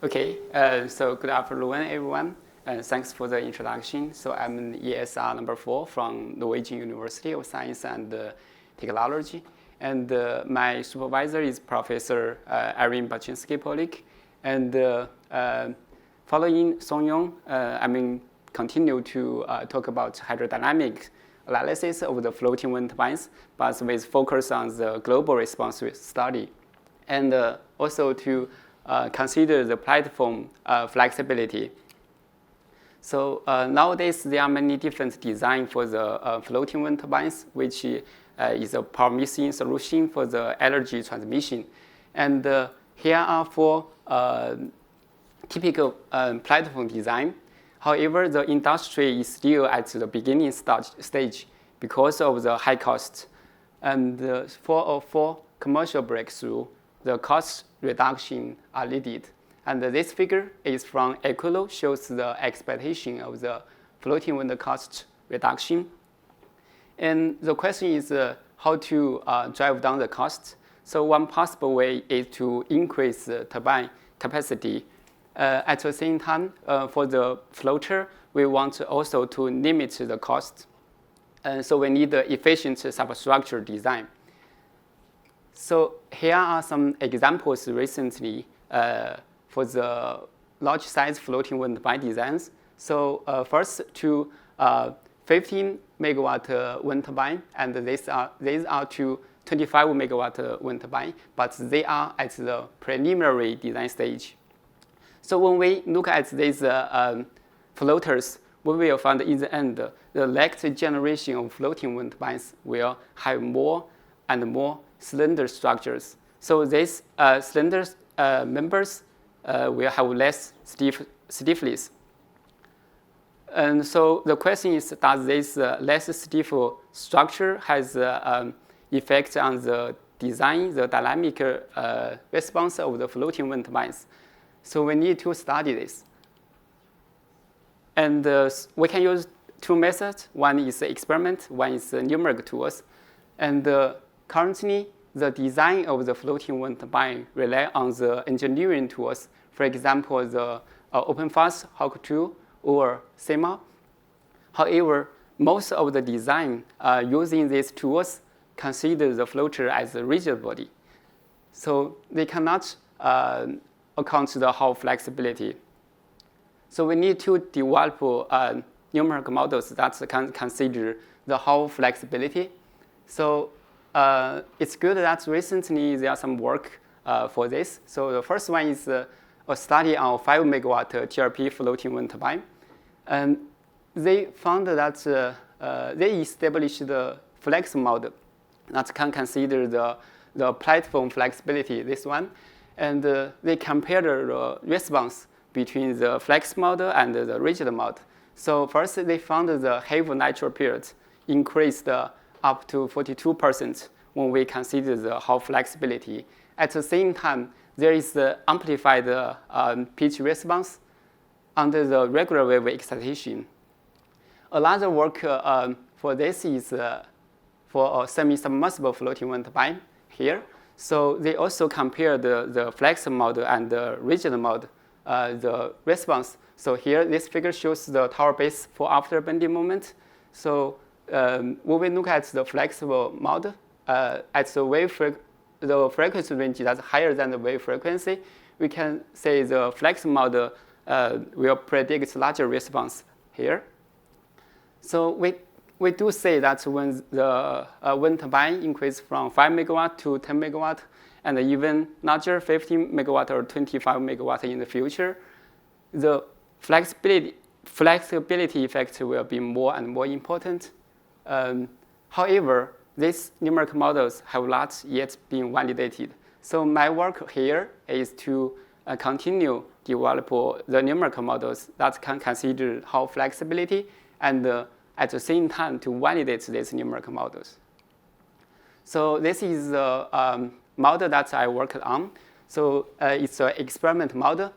Okay, so good afternoon, everyone. Thanks for the introduction. So I'm in ESR number 4 from Norwegian University of Science and Technology. And my supervisor is Professor Irene Baczynski-Polik. And following Song Yong, continue to talk about hydrodynamic analysis of the floating wind turbines, but with focus on the global response study. And also to consider the platform flexibility. So nowadays, there are many different designs for the floating wind turbines, which is a promising solution for the energy transmission. And here are 4 typical platform design. However, the industry is still at the beginning stage because of the high cost. And for commercial breakthrough, the cost reduction are needed. And this figure is from Equilo, shows the expectation of the floating wind cost reduction. And the question is how to drive down the cost. So one possible way is to increase the turbine capacity. At the same time, for the floater, we want also to limit the cost. So we need the efficient substructure design. So here are some examples recently for the large size floating wind turbine designs. So first to 15 megawatt wind turbine, and these are to 25 megawatt wind turbine, but they are at the preliminary design stage. So when we look at these floaters, we will find in the end the next generation of floating wind turbines will have more and more cylinder structures. So these cylinder members will have less stiffness. And so the question is, does this less stiff structure has effect on the design, the dynamic response of the floating wind turbines? So we need to study this. And we can use 2 methods. One is experiment, one is numeric tools. And currently, the design of the floating wind turbine rely on the engineering tools. For example, the OpenFast, HawkTool, or SEMA. However, most of the design using these tools consider the floater as a rigid body. So they cannot account the Hall flexibility. So we need to develop numeric models that can consider the Hall flexibility. So it's good that recently there are some work for this. So the first one is a study on 5 megawatt TRP floating wind turbine. And they found that they established the flex model that can consider the platform flexibility, this one. And they compared the response between the flex model and the rigid model. So first, they found the heavy natural period increased up to 42% when we consider the Hall flexibility. At the same time, there is the amplified pitch response under the regular wave excitation. Another work for this is for a semi-submersible floating wind turbine here. So they also compare the flex model and the rigid model, the response. So here, this figure shows the tower base for after bending moment. So when we look at the flexible model, at the frequency range that's higher than the wave frequency, we can say the flex model will predict larger response here. So we do say that when the wind turbine increases from 5 megawatt to 10 megawatt, and even larger 15 megawatt or 25 megawatt in the future, the flexibility effect will be more and more important. However, these numeric models have not yet been validated. So my work here is to continue develop the numerical models that can consider Hall flexibility and at the same time to validate these numerical models. So this is the model that I worked on. So it's an experiment model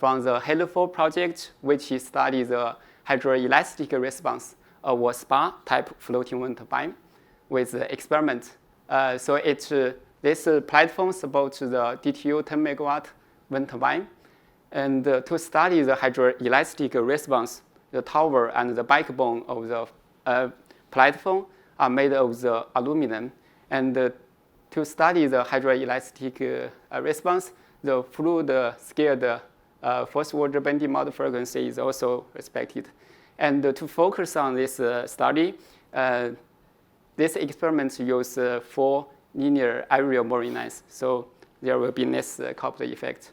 from the HALO4 project, which studies the hydroelastic response of a spa-type floating wind turbine with the experiment. So this platform supports the DTU 10 megawatt wind turbine. And to study the hydroelastic response, the tower and the backbone of the platform are made of the aluminum. And to study the hydroelastic response, the fluid-scaled force water bending model frequency is also respected. And to focus on this study, this experiment uses 4 linear aerial mooring lines. So there will be less coupling effect.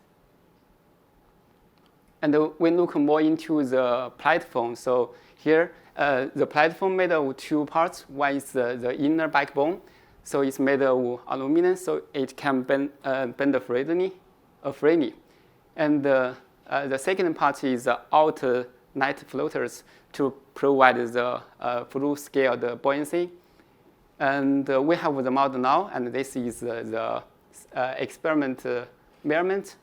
And we look more into the platform. So here, the platform made of 2 parts. One is the inner backbone. So it's made of aluminum, so it can bend freely. And the second part is the outer net floaters to provide the fluid-scaled buoyancy. And we have the model now, and this is the experiment measurement.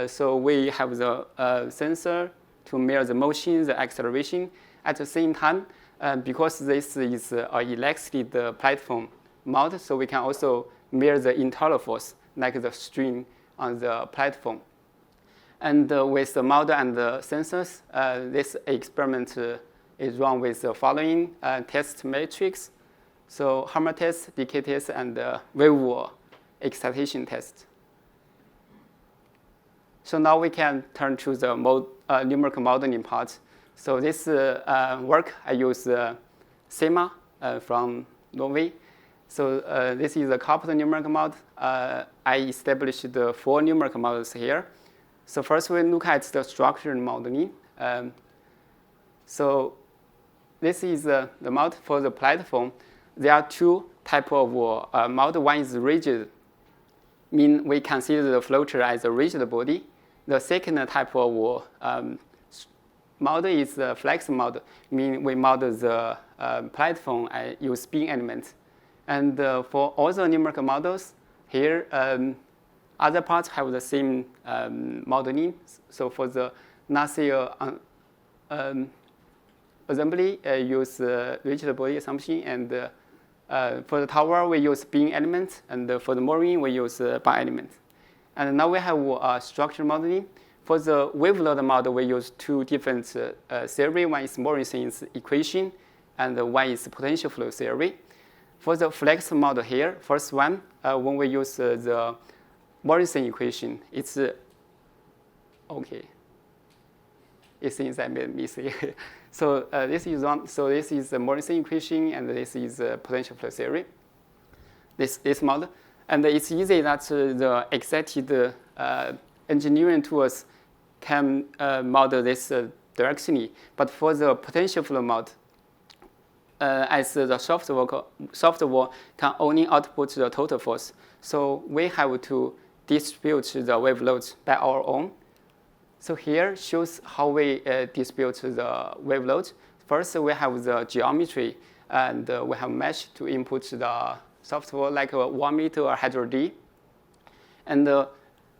So we have the sensor to measure the motion, the acceleration. At the same time, because this is an elastic platform mount, so we can also measure the internal force, like the strain on the platform. And with the model and the sensors, this experiment is run with the following test matrix. So hammer test, decay test, and wave excitation test. So now we can turn to the numerical modeling part. So this work, I use SEMA from Norway. So this is a coupled numerical model. I established the 4 numerical models here. So first we look at the structural modeling. So this is the model for the platform. There are 2 types of model. One is rigid, mean we consider the floater as a rigid body. The second type of model is the flexible model, mean we model the platform and use spin elements. And for all the numerical models here, other parts have the same modeling. So for the nacelle assembly, use rigid body assumption, and for the tower, we use spin elements, and for the mooring, we use bar elements. And now we have structural modeling. For the wave load model, we use 2 different theory. One is Morrison's equation, and one is potential flow theory. For the flexible model here, first one, when we use the Morrison equation, it's okay. It seems I made a mistake. So this is one. So this is the Morrison equation, and this is potential flow theory. This model, and it's easy that the excited engineering tools can model this directionally. But for the potential flow model, as the software can only output the total force, so we have to distribute the wave loads by our own. So here shows how we distribute the wave loads. First, we have the geometry, and we have mesh to input the software like a 1 meter or hydro D. And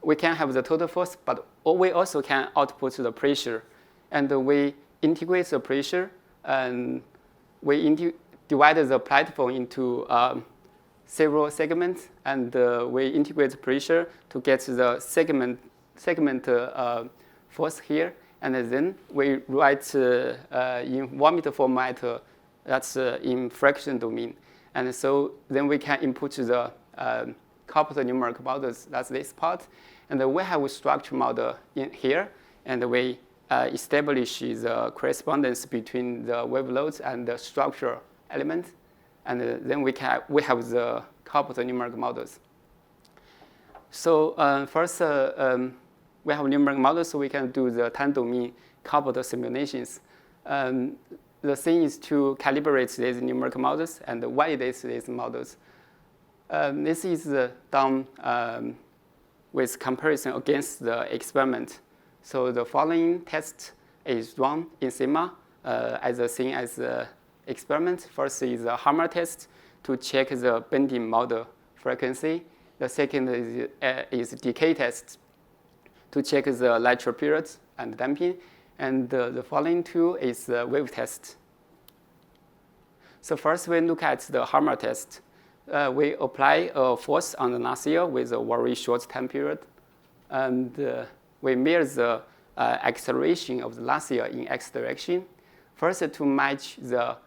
we can have the total force, but we also can output the pressure. And we integrate the pressure, and we divide the platform into several segments, and we integrate the pressure to get the segment force here, and then we write in 1 meter format, that's in fraction domain. And so then we can input the coupled numerical models, that's this part. And we have a structure model in here, and we establish the correspondence between the wave loads and the structural element. And then we have the coupled numerical models. So first, we have numerical models, so we can do the time domain coupled simulations. The thing is to calibrate these numerical models and validate these models. This is done with comparison against the experiment. So the following test is run in SEMA as the same as the experiment. First is the hammer test to check the bending model frequency. The second is decay test to check the lateral periods and damping. And the following 2 is the wave test. So first we look at the hammer test. We apply a force on the nacelle with a very short time period. And we measure the acceleration of the last year in x direction. First, to match the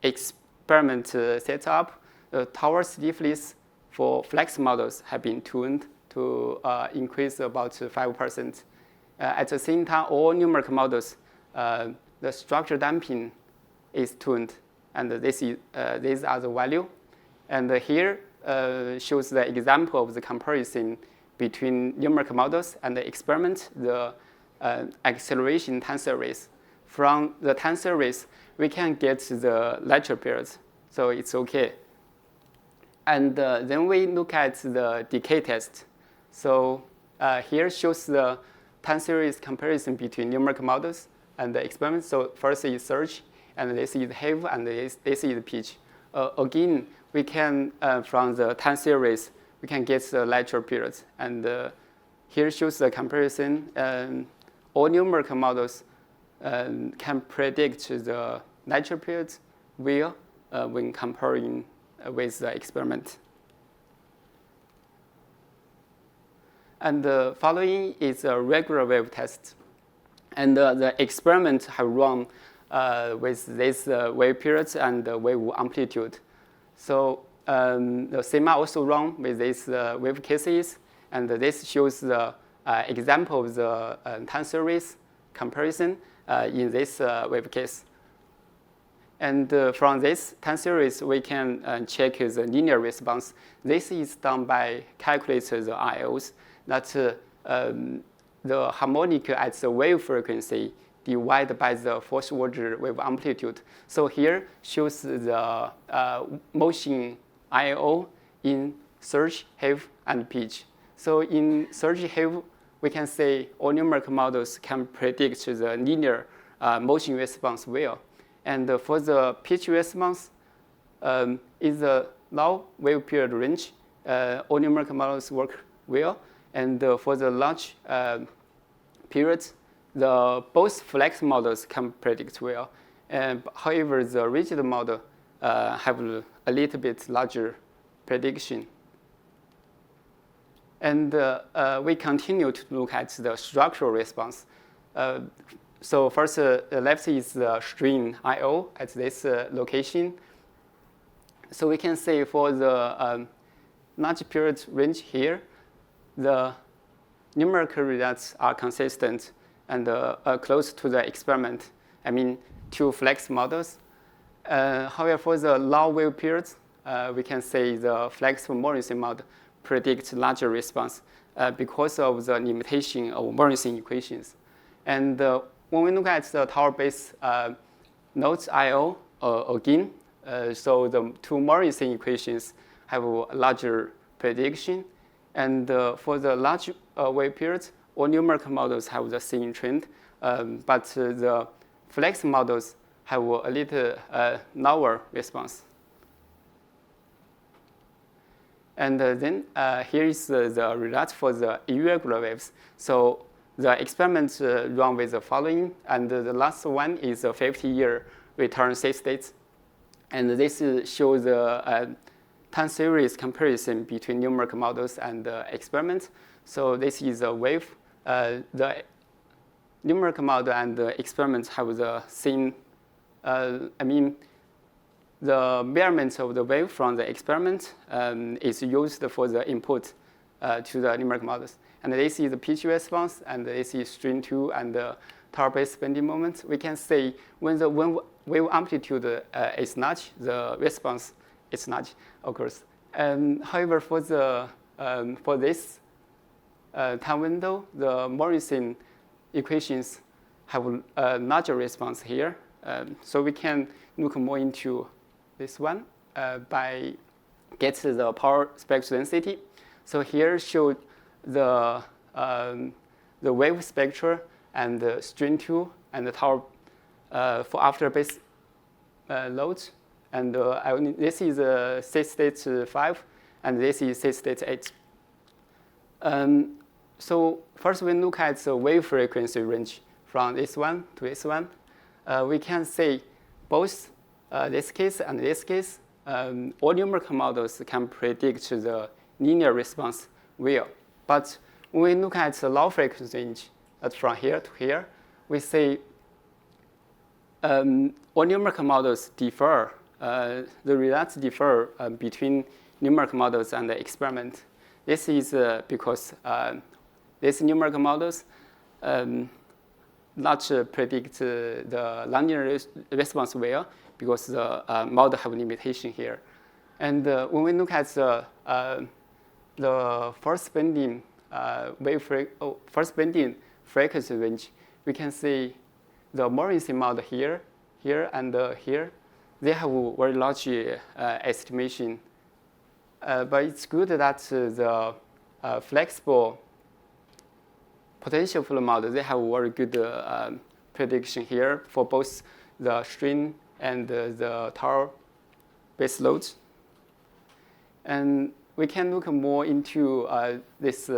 experiment setup, the tower stiffness for flex models have been tuned to increase about 5%. At the same time, all numeric models, the structure damping is tuned, and these are the value. And here shows the example of the comparison between numeric models and the experiment, the acceleration time series. From the time series, we can get the lateral periods, so it's okay. And then we look at the decay test. So here shows the time series comparison between numeric models and the experiment. So first is surge, and this is heave, and this is pitch. Again, we can, from the time series, we can get the lateral periods. And here shows the comparison. All numeric models can predict the lateral periods when comparing with the experiment. And the following is a regular wave test. And the experiment have run with this wave periods and wave amplitude. So the SEMA also run with these wave cases, and this shows the example of the time series comparison in this wave case. And from this time series, we can check the linear response. This is done by calculating the IOs, that the harmonic at the wave frequency divided by the force order wave amplitude. So here shows the motion IO in surge, heave, and pitch. So in surge, heave, we can say all numeric models can predict the linear motion response well. And for the pitch response, in the low wave period range, all numeric models work well. And for the large periods, both flex models can predict well. However, the rigid model have a little bit larger prediction. And we continue to look at the structural response. So first, left is the strain IO at this location. So we can say for the large period range here, the numerical results are consistent and close to the experiment. I mean, 2 flex models. However, for the low wave periods, we can say the flexible Morrison model predicts larger response because of the limitation of Morrison equations. And when we look at the tower-based nodes IO again, so the 2 Morrison equations have a larger prediction. And for the large wave periods, all numeric models have the same trend, but the flex models have a little lower response. And then here is the result for the irregular waves. So the experiments run with the following, and the last one is a 50-year return state. And this shows the time series comparison between numeric models and experiments. So this is a wave. The numeric model and the experiments have the same, the measurement of the wave from the experiment is used for the input to the numeric models. And this is the pitch response, and this is strain 2 and the tower-based bending moment. We can say when the wave amplitude is large, the response is large, of course. However, for this time window, the Morrison equations have a larger response here. So we can look more into this one by getting the power spectral density. So here showed the wave spectra and the strain 2 and the tower for after base loads. And this is state 5, and this is state 8. So first we look at the wave frequency range from this one to this one. We can say both this case and this case, all numerical models can predict the linear response well. But when we look at the low frequency range, from here to here, we see all numerical models differ. The results differ between numerical models and the experiment. This is because these numerical models not predict the linear response well, because the model have limitation here. And when we look at the first bending frequency range, we can see the Morrissey model here, and here. They have very large estimation. But it's good that the flexible potential flow model, they have very good prediction here for both the string and the tower base loads. And we can look more into this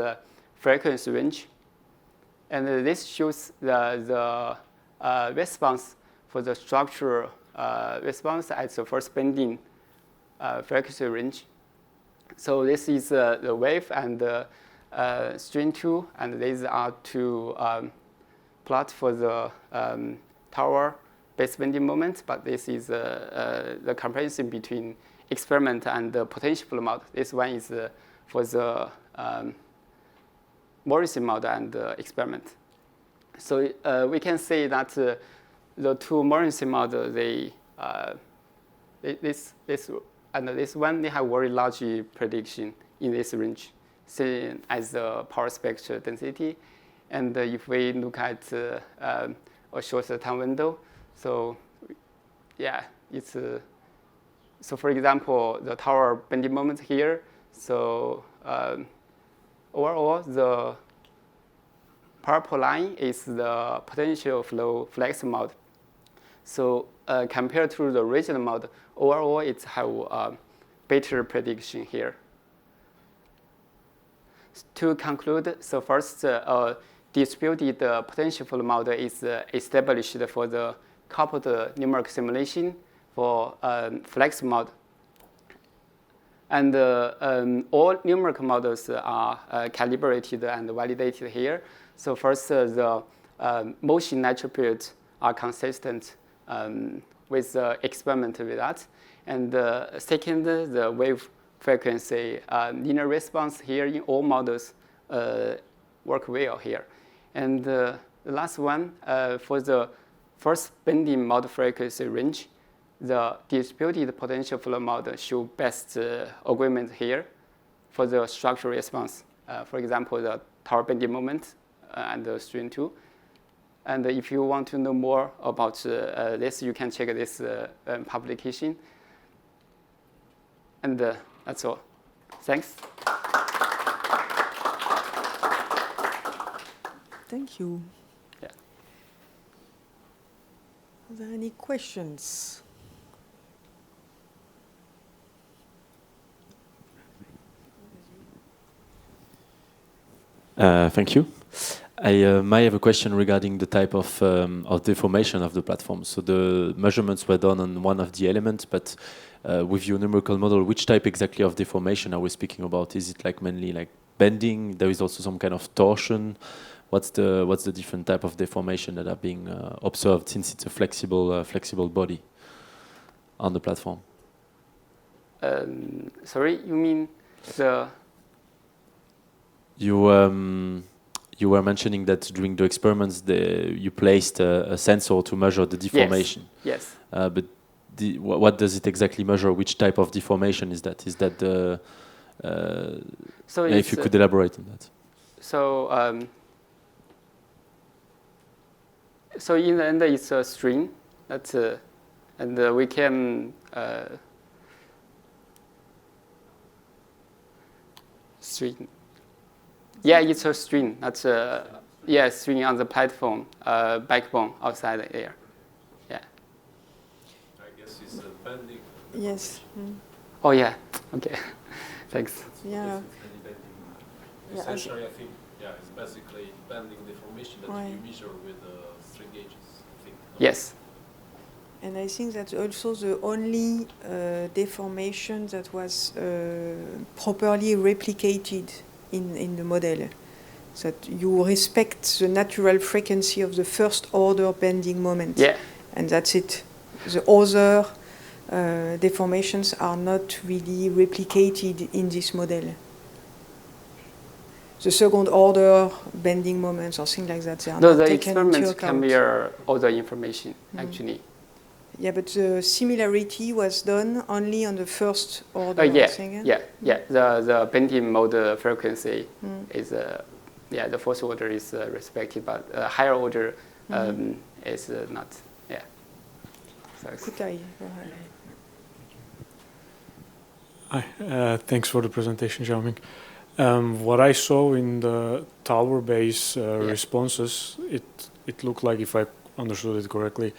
frequency range. And this shows the response for the structural response at the first bending frequency range. So this is the wave and the string 2, and these are two plot for the tower base bending moment, but this is the comparison between experiment and the potential flow model. This one is for the Morrissey model and experiment. So we can say that the two Morrissey models, this and this one, they have very large prediction in this range, seen as the power spectral density. And if we look at a shorter time window, so yeah, it's so for example, the tower bending moment here. So overall, the purple line is the potential flow flex mode. So compared to the original model, overall it have better prediction here. To conclude, so first, distributed potential flow model is established for the coupled numerical simulation for flex mode. And all numerical models are calibrated and validated here. So first, the motion natural periods are consistent with the experiment result. And second, the wave frequency linear response here in all models work well here. And the last one, for the first bending model frequency range, the distributed potential flow model show best agreement here for the structural response. For example, the tower bending moment and the string 2. And if you want to know more about this, you can check this publication. And that's all. Thanks. Thank you. Yeah. Are there any questions? Thank you. I might have a question regarding the type of deformation of the platform. So the measurements were done on one of the elements, but with your numerical model, which type exactly of deformation are we speaking about? Is it like mainly like bending? There is also some kind of torsion. What's the different type of deformation that are being observed, since it's a flexible body on the platform? Sorry, you mean the? You were mentioning that during the experiments, you placed a sensor to measure the deformation. Yes. But what does it exactly measure? Which type of deformation is that? Is that the? So if you could elaborate on that. So. So in the end, it's a string. That's and we can string. Yeah, it's a string. That's a string on the platform, backbone outside there. Yeah. I guess it's bending. Yes. Mm. Oh yeah. Okay. Thanks. Yeah. Essentially, I think it's basically bending deformation that you measure with string gauges. I think. Yes. And I think that's also the only deformation that was properly replicated in the model. that you respect the natural frequency of the first order bending moment. Yeah. And that's it. The other deformations are not really replicated in this model. The second order bending moments or things like that, they are not The taken into experiments account. can mirror other information, actually. Yeah, but the similarity was done only on the first order thing. Yeah. The bending mode frequency is, the first order is respected, but higher order is not. Yeah. So Kutai. Hi, thanks for the presentation, XIAOMING. What I saw in the tower base responses, it looked like, if I understood it correctly,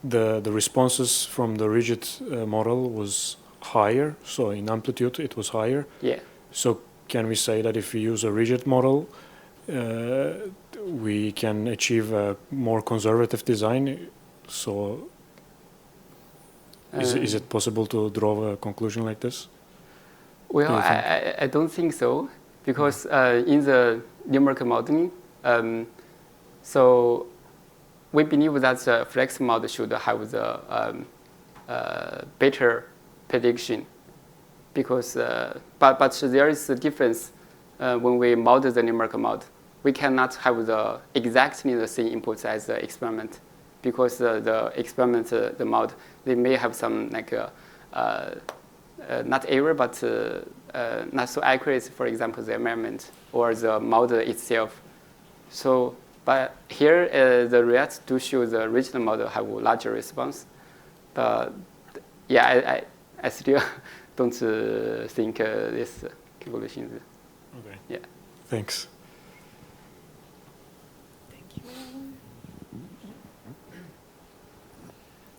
the responses from the rigid model was higher, so in amplitude it was higher. Yeah. So can we say that if we use a rigid model, we can achieve a more conservative design? So is it possible to draw a conclusion like this? Well, I don't think so, because in the numerical modeling, so we believe that the flex model should have the better prediction, because but there is a difference when we model the numerical model. We cannot have exactly the same inputs as the experiment, because the experiment, the model, they may have some like not error, but not so accurate. For example, the measurement or the model itself. So, but here the results do show the original model have a larger response. But yeah, I still don't think this calculation. Okay. Yeah. Thanks.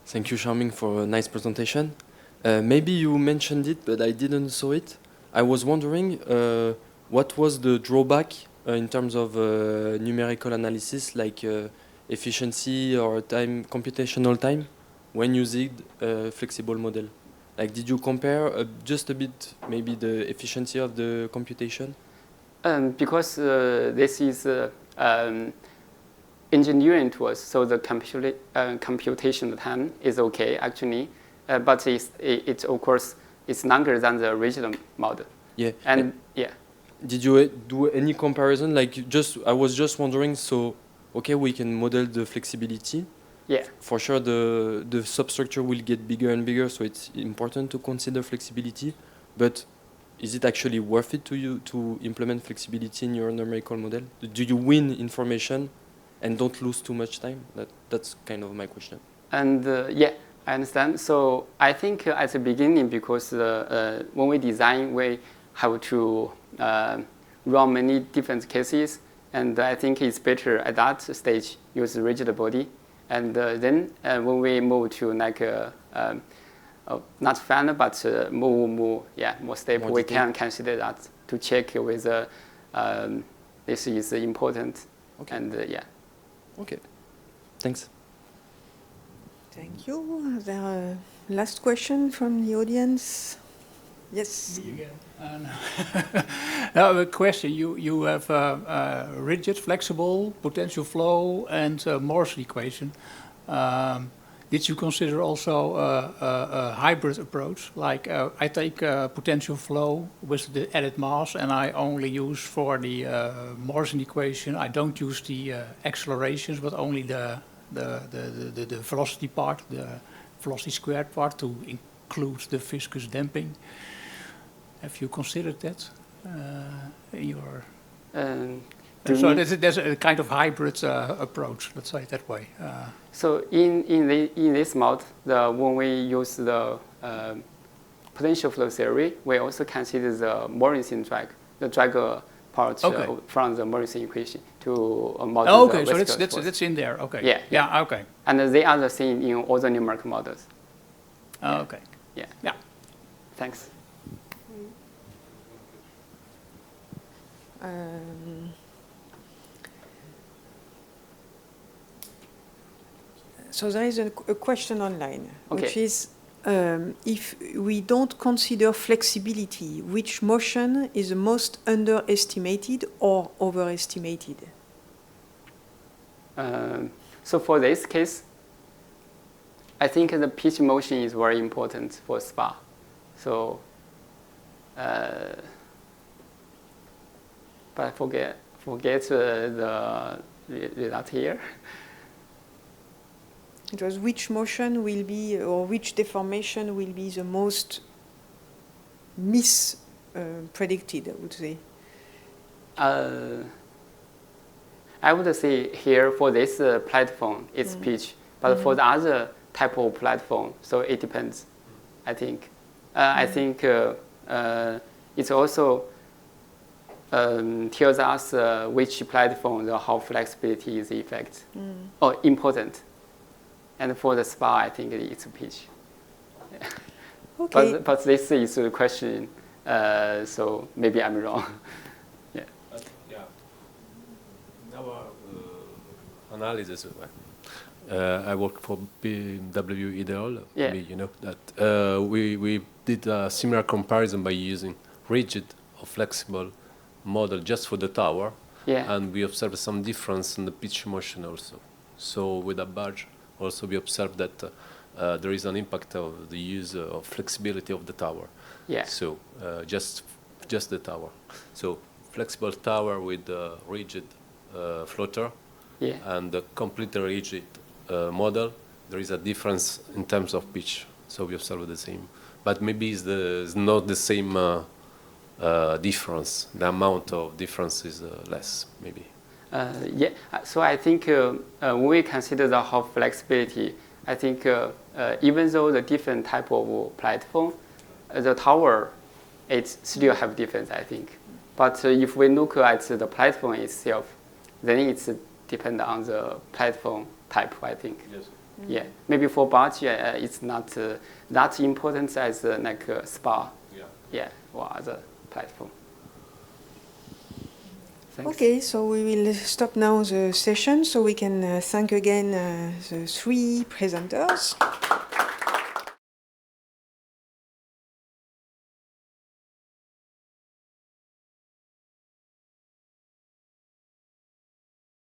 Thank you, XIAOMING, for a nice presentation. Maybe you mentioned it, but I didn't saw it. I was wondering what was the drawback in terms of numerical analysis, like efficiency or time, computational time, when using a flexible model? Like, did you compare just a bit, maybe the efficiency of the computation? Because this is engineering tools, so the computation time is okay actually, but it's of course it's longer than the original model. Yeah. And yeah. Did you do any comparison? Like, I was just wondering. So, okay, we can model the flexibility. Yeah. For sure, the substructure will get bigger and bigger, so it's important to consider flexibility. But is it actually worth it to you to implement flexibility in your numerical model? Do you win information and don't lose too much time? That's kind of my question. And yeah, I understand. So I think at the beginning, because when we design, we have to run many different cases, and I think it's better at that stage use rigid body. And then when we move to like not final, but more stable, we can consider that to check whether this is important. Okay. And yeah. Okay. Thanks. Thank you. Is there a last question from the audience? Yes. Me again. Now a question. You have rigid, flexible, potential flow, and Morse equation. Did you consider also a hybrid approach? Like I take potential flow with the added mass, and I only use for the Morse equation. I don't use the accelerations, but only the velocity part, the velocity squared part, to include the viscous damping. Have you considered that in your? So there's a kind of hybrid approach. Let's say it that way. So in this mode, when we use the potential flow theory, we also consider the Morrison drag, the drag part from the Morrison equation to model. Oh, okay, so that's in there. Okay. Yeah. Yeah. Okay. And they are the same in all the numerical models. Oh, okay. Yeah. Yeah. Thanks. So there is a question online, which is, if we don't consider flexibility, which motion is the most underestimated or overestimated? So for this case, I think the pitch motion is very important for SPA. So, but I forget the result here. It was which motion will be, or which deformation will be the most predicted, I would say. I would say here for this platform, it's pitch, but for the other type of platform, so it depends. I think. I think it also tells us which platform, how flexibility is effect or important. And for the SPA, I think it's a pitch. Yeah. Okay. But this is a question, so maybe I'm wrong. Yeah. Yeah. In our analysis, I work for BMW Ideal. Yeah. Maybe you know that we did a similar comparison by using rigid or flexible model just for the tower, and we observed some difference in the pitch motion also. So with a barge, also we observed that there is an impact of the use of flexibility of the tower. Yeah. So just the tower. So flexible tower with a rigid floater, and a completely rigid model. There is a difference in terms of pitch. So we observe the same, but maybe it's not the same difference. The amount of difference is less, maybe. Yeah, so I think when we consider the whole flexibility, I think even though the different type of platform, the tower, it still have difference, I think. But if we look at the platform itself, then it's depend on the platform type, I think. Yes. Yeah, maybe for barge, it's not that important as like SPA. Yeah, or other platform. Thanks. Okay, so we will stop now the session so we can thank again the three presenters.